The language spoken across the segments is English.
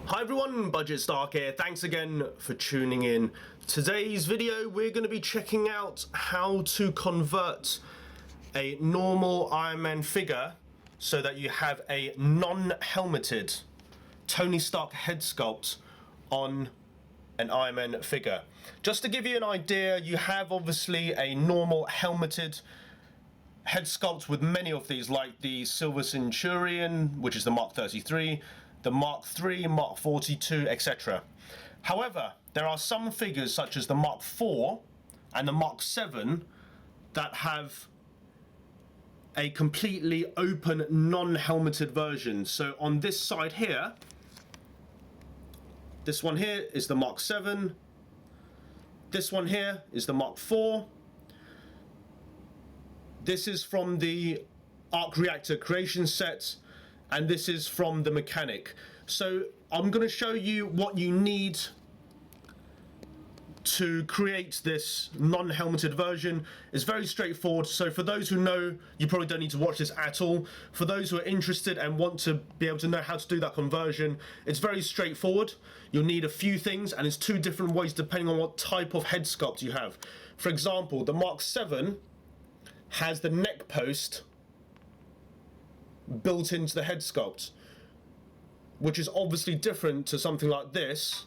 Hi everyone, Budget Stark here. Thanks again for tuning in. Today's video we're going to be checking out how to convert a normal Iron Man figure so that you have a non-helmeted Tony Stark head sculpt on an Iron Man figure. Just to give you an idea, you have obviously a normal helmeted head sculpt with many of these, like the Silver Centurion, which is the Mark 33, the Mark III, Mark 42, etc. However, there are some figures such as the Mark IV and the Mark VII that have a completely open, non-helmeted version. So on this side here, this one here is the Mark VII, this one here is the Mark IV, this is from the Arc Reactor Creation set, and this is from the Mechanic. So I'm going to show you what you need to create this non-helmeted version. It's very straightforward, so for those who know, you probably don't need to watch this at all. For those who are interested and want to be able to know how to do that conversion, it's very straightforward. You'll need a few things, and it's two different ways depending on what type of head sculpt you have. For example, the Mark VII has the neck post built into the head sculpt, which is obviously different to something like this.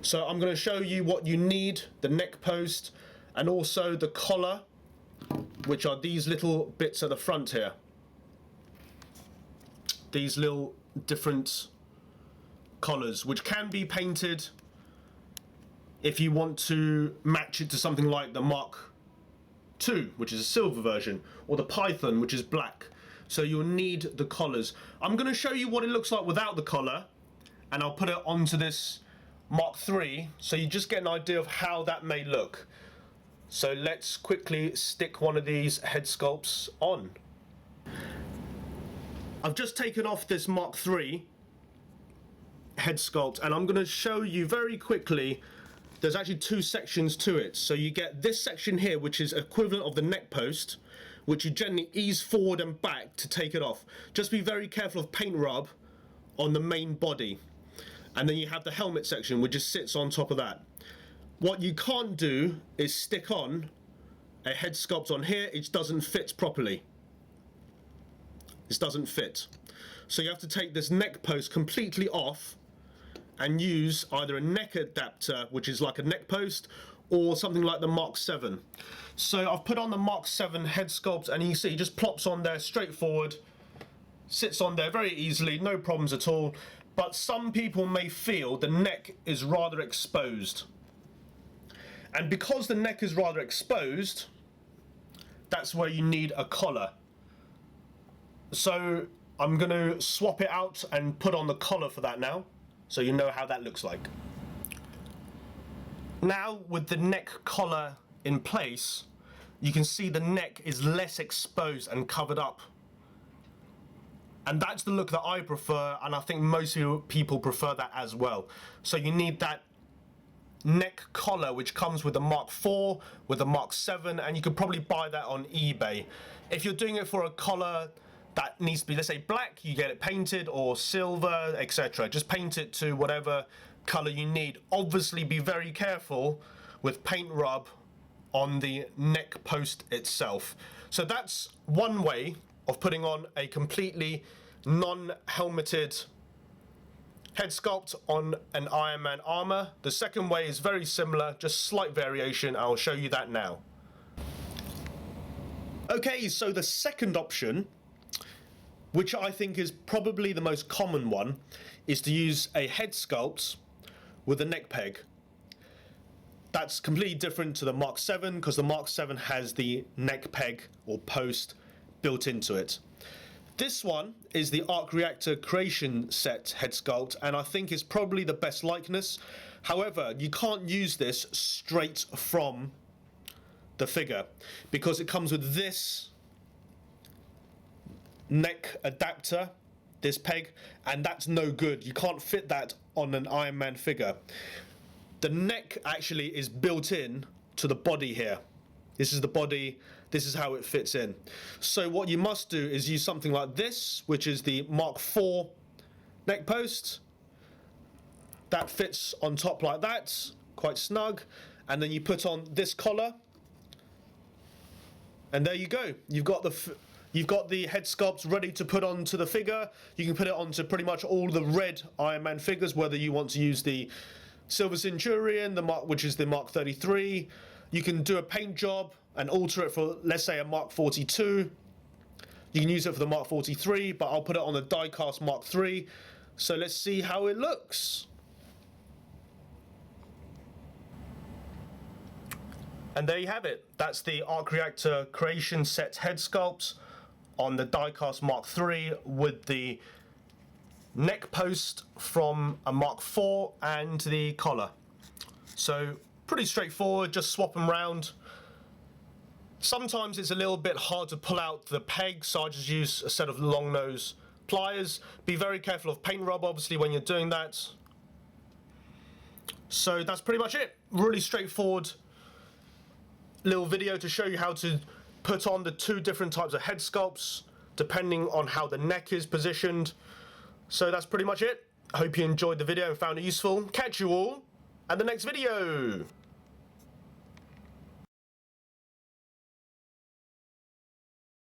So I'm going to show you what you need: the neck post and also the collar, which are these little bits at the front here. These little different collars, which can be painted if you want to match it to something like the Mark II, which is a silver version, or the Python, which is black. So you'll need the collars. I'm going to show you what it looks like without the collar, and I'll put it onto this Mark III, so you just get an idea of how that may look. So let's quickly stick one of these head sculpts on. I've just taken off this Mark III head sculpt, and I'm going to show you very quickly. There's actually two sections to it. So you get this section here, which is equivalent of the neck post, which you gently ease forward and back to take it off. Just be very careful of paint rub on the main body. And then you have the helmet section, which just sits on top of that. What you can't do is stick on a head sculpt on here. It doesn't fit properly. This doesn't fit. So you have to take this neck post completely off and use either a neck adapter, which is like a neck post, or something like the Mark VII. So I've put on the Mark VII head sculpt, and you see it just plops on there straightforward, sits on there very easily, no problems at all. But some people may feel the neck is rather exposed. And because the neck is rather exposed, that's where you need a collar. So I'm going to swap it out and put on the collar for that now, so you know how that looks like. Now, with the neck collar in place, you can see the neck is less exposed and covered up. And that's the look that I prefer, and I think most people prefer that as well. So you need that neck collar, which comes with the Mark IV, with the Mark VII, and you could probably buy that on eBay. If you're doing it for a collar that needs to be, let's say, black, you get it painted, or silver, etc. Just paint it to whatever color you need. Obviously, be very careful with paint rub on the neck post itself. So that's one way of putting on a completely non-helmeted head sculpt on an Iron Man armor. The second way is very similar, just slight variation. I'll show you that now. Okay, so the second option, which I think is probably the most common one, is to use a head sculpt with a neck peg. That's completely different to the Mark VII, because the Mark VII has the neck peg or post built into it. This one is the Arc Reactor Creation set head sculpt, and I think is probably the best likeness. However, you can't use this straight from the figure, because it comes with this neck adapter, this peg, and that's no good. You can't fit that on an Iron Man figure. The neck actually is built in to the body here. This is the body. This is how it fits in. So what you must do is use something like this, which is the Mark IV neck post. That fits on top like that, quite snug. And then you put on this collar. And there you go. You've got the head sculpt ready to put onto the figure. You can put it onto pretty much all the red Iron Man figures, whether you want to use the Silver Centurion, which is the Mark 33. You can do a paint job and alter it for, let's say, a Mark 42. You can use it for the Mark 43, but I'll put it on the die-cast Mark 3. So let's see how it looks. And there you have it. That's the Arc Reactor Creation Set head sculpt on the die-cast Mark III with the neck post from a Mark IV and the collar. So pretty straightforward, just swap them around. Sometimes it's a little bit hard to pull out the pegs, so I just use a set of long nose pliers. Be very careful of paint rub, obviously, when you're doing that. So that's pretty much it. Really straightforward little video to show you how to put on the two different types of head sculpts depending on how the neck is positioned. So that's pretty much it. I hope you enjoyed the video and found it useful. Catch you all at the next video.